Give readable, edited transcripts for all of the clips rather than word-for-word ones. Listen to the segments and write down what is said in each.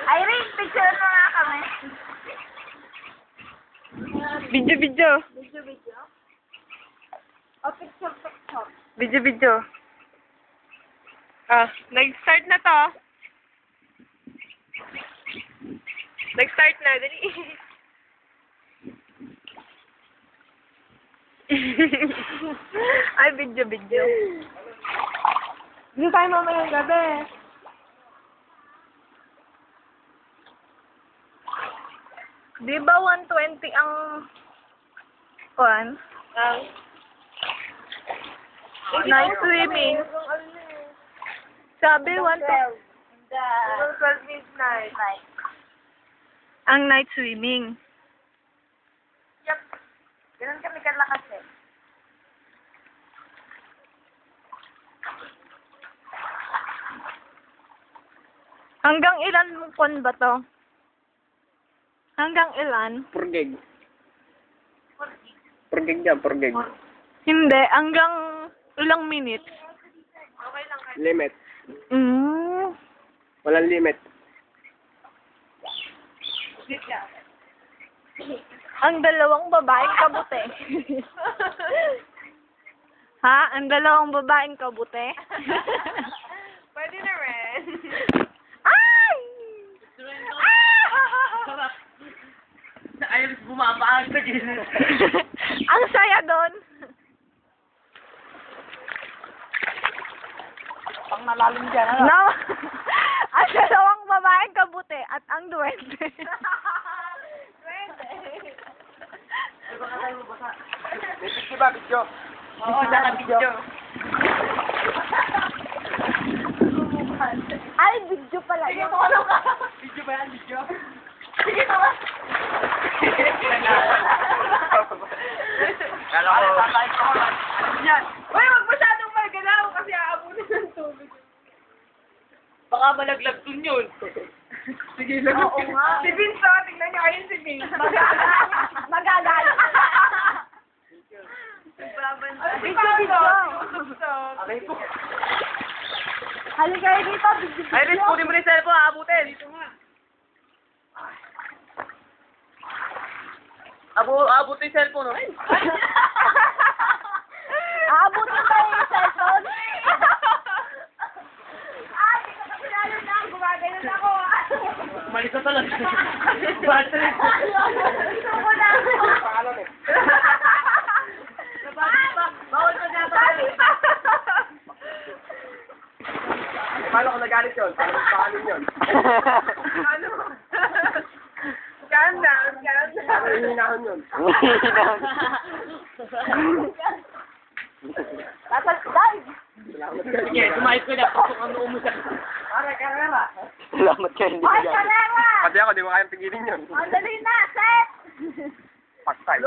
Irene, picture mo nga kami. Video, video. Video. O, picture. Video, video. Ah, nag-start na to. Nag-start na, dali. Ay, video, video. Hindi tayo mamayang gabi. Di ba 120 ang kuan? Ang night swimming. Sabi 112. 12 midnight. Ang night swimming. Yup. Ganun kami kalakas eh. Hanggang ilan mo pon ba to? Hanggang ilan? Purgig. Purgig yan, purgig. Hindi, hanggang ilang minutes. Limit. Mm. Walang limit. Ang dalawang babaeng kabute. Ha? Ang dalawang babaeng kabute? Pwede na rin. Ay! Ayaw bumapaang sa gilid. Ang saya doon. Pang nalalim dyan, ano? No. Ang dalawang babaeng kabute at ang duwende. May picture ba, picture? Oo, naka-video. Ay, video pala Sige, yun. tulong ka. Video ba yan, video? Sige, tulong. Kala ko. Yan. Uy, wag masyadong magalaw kasi aabunin ng tubig. Baka malaglag dun yun. Sige, Oo nga. Si Vince, oh, tingnan niyo ayun si Vince. Magagalit. Video. Aray ko. Halika kayo dito, video. Iris, kunin mo na yung cellphone, aabutin. Dito nga. Aabutin yung cellphone, no? Aabutin ba yung cellphone? Ay, hindi ko kasi lalo na. Gumagano na ako. Umalis na talaga. Battery. Gusto ko na. Pangalan eh. Bawal ko na. Paano kung nagalit yun? Paano yun? Ano? Ganda. Paano hihinahon yun? Dive! Sige, tumayos ko na. Pasok ang noo mo sa... Aray, karera. Salamat kayo, hindi Ay, karera! Pati ako, di mo kayang tigilin yun. Ang dali na, set! Paktay.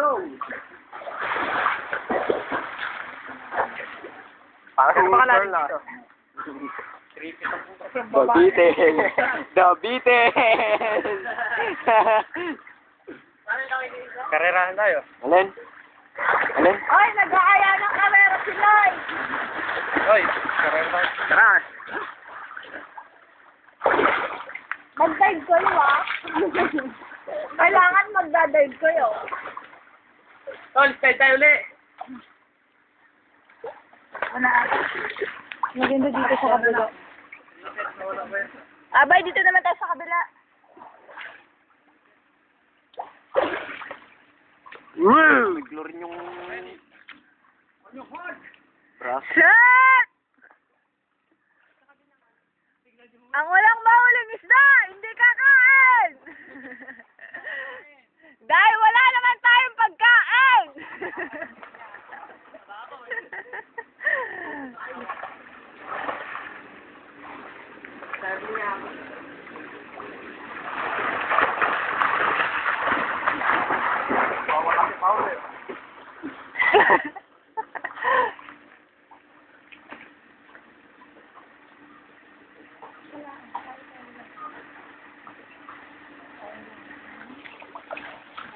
Parang Napakalalim na. dito. Dabitin! Dabitin! Karerahan tayo. Alin? Alin? Ay, nag-aaya ng karera si Lloyd! Oy, karerahan. Tara! Mag-dive kayo, ah. Kailangan magda-dive kayo. Tol, stay tayo ulit. Maganda dito sa kabila. Abay, dito naman tayo sa kabila. Biglo rin yung... Brass. Set! Ang walang mahuling isda, hindi kakain! Dahil wala naman tayong pagkain!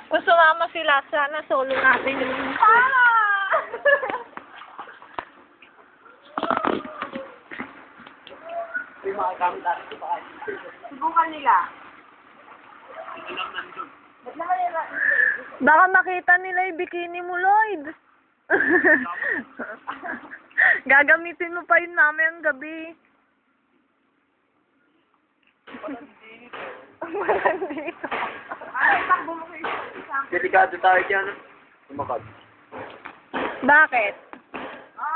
Kung sumama sila, sana solo natin yung... Tama! Subukan nila. Baka makita nila yung bikini mo, Lloyd. Gagamitin mo pa yun mamayang gabi. Walang dito. Delikado tayo dyan. Sumakad. Bakit?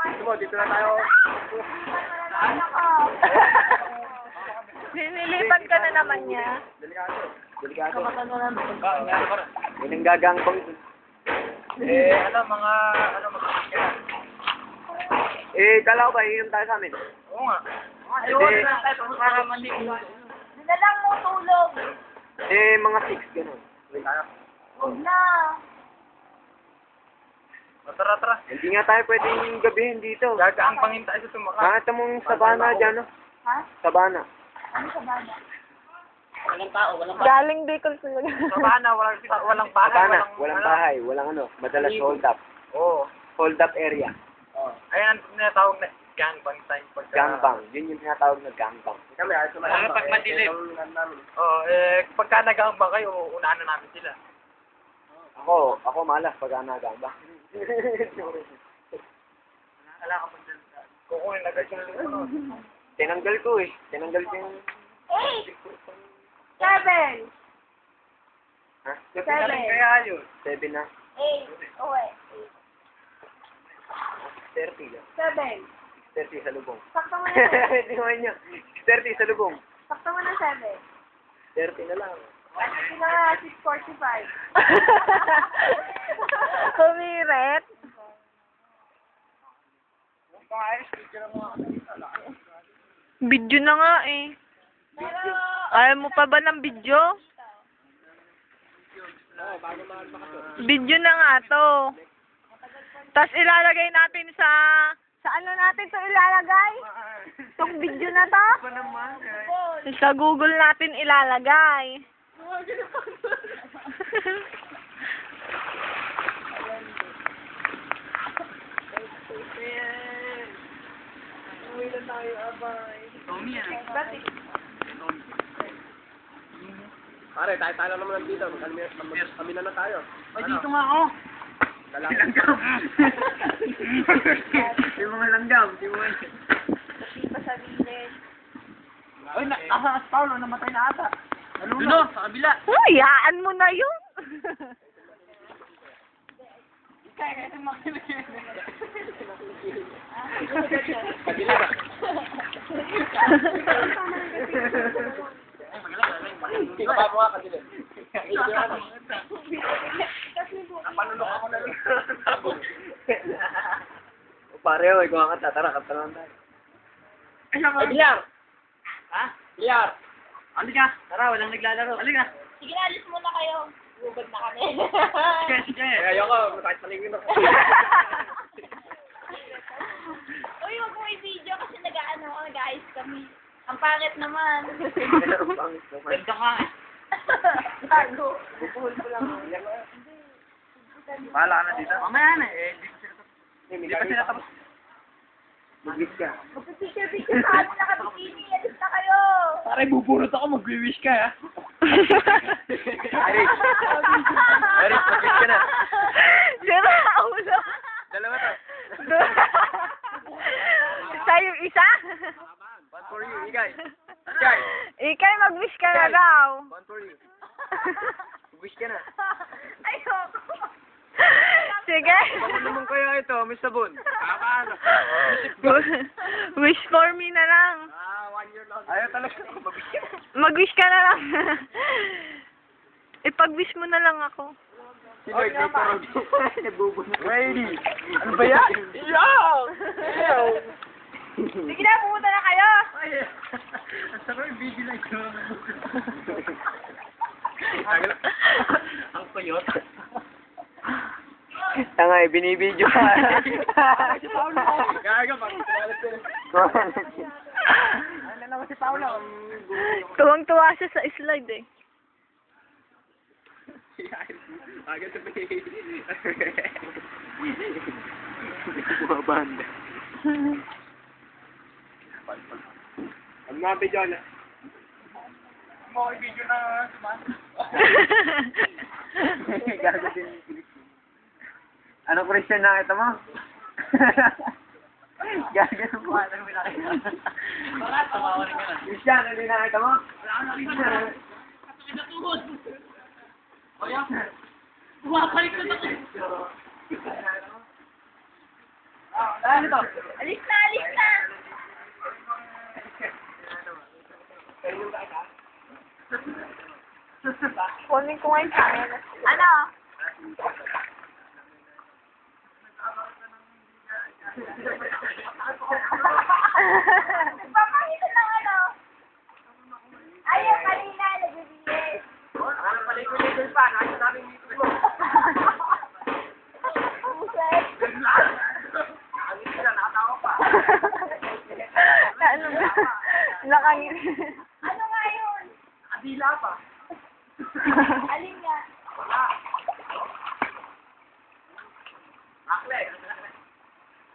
Gusto mo, dito na tayo. Sinilipan ka na naman niya. Delikado. Delikado. Ano Yun ang gagangbang. Kala ko ba, iinom tayo sa amin? Oo nga. Hindi. Para mandi. Nilalang mo tulog. Mga 6, gano'n. Wait, tayo. Huwag na. Tara. Hindi nga tayo pwedeng gabihin dito. Gagaan pangin tayo sa sumakal. Nakita mong sabana dyan, no? Ha? Sabana. Ano sa baba? Walang tao, walang Galing Bicol sila. Sabana, walang bahay, Sabana. Walang bahay. Walang ano. Madalas hold up. Oo. Hold up area. Ayan, tinatawag na gangbang time. Gangbang. Yun yung tinatawag na gangbang. Kami, ayos Lalo pag madilim. Oo, pagka nag-gangbang kayo, unahan na namin sila. Ako malas pag gangbang. Wala ka pang dyan. Kukunin agad yung Tinanggal ko eh. Tinanggal ko yung... 8! 7! Ha? Kaya yun. 7 na. 8! Oh, wait. 30 lang. 7! 30 sa lubong. Sakto mo na 7. Hindi mo nyo. 30 sa lubong. Sakto mo na 7. 30 na lang. Sakto na 6:45. Kumiret. Video na nga eh. Ayaw mo pa ba ng video? Video na nga to. Tapos ilalagay natin sa ano natin to ilalagay? Itong video na to? Sa Google natin ilalagay. Tommy yan. Pare, tayo lang naman dito. Kami na tayo. Ay, dito nga ako. Langgam. Yung mga langgam. Yung mga... Ay, nasa Paulo, namatay na ata. Duno, sa kabila. Hayaan mo na yun. Kaya kasi makinig. Kabila ba? Ikaw mo nga kabila. Panunok ako na lang. Pare, ikaw nga tatara. Kaptanan tayo. Ay, Bilyar! Ha? Bilyar! Ano ka? Tara, walang naglalaro. Ano ka? Sige na, alis muna kayo. Bubad na kami. Sige. Ayoko, kahit palingin ako. Uy, wag mo i-video kasi nag-ayos kami. Ang pangit naman. Ganda ka eh. Tago. Bukuhol ko lang. Bahala ka na dito. Mamaya na eh. Hindi pa sila tapos. Mag-wish ka. Magpipicture-picture sa amin nakabikini. Alis na kayo. Pare, bubunot ako. Mag-wish ka ha. Eric, mag-wish ka na. Sira, ulo. Dalawa to. Isa yung isa? One for you, Igay. Igay. Ikay, mag-wish ka na daw. One for you. Mag-wish ka na. Ayoko. Sige. Ano naman kaya ito, Miss Sabon? Paano? Wish for me na lang. 1 year lang. Ayaw talaga. Mag-wish ka na. Mag-wish ka na lang. Ipag-wish mo na lang ako. Si Lord may tarog. Nagbubunot. Ready. Ano ba yan? Yo! Sige na, pumunta na kayo. Ang sarap yung video na ito. Ang kuyot. Tanga, binibidyo ka. Si Paolo. Gaga, pag-tuwalat ko. Ano naman si Paolo? Tuwang-tuwa siya sa slide eh. Agad sa bumabanda. Ang mga video na. Mga video na suman. Gago din yung Christian. Ano Christian nakita mo? Gago na po. Christian, ano yung nakita mo? Ano to? Alis na, alis na! Kunin ko nga yung camera. Ano? Nagpapakita ng ano? Ayaw, kanina, nag-BS. Ano palikod-likod pa? Nakita namin dito mo. Buset. Nakangit sila, nakatawa pa. Ano ba? Nakangin. Ano nga yun? Nakadila pa. Alin nga? Akle.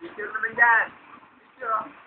Picture naman dyan. Picture.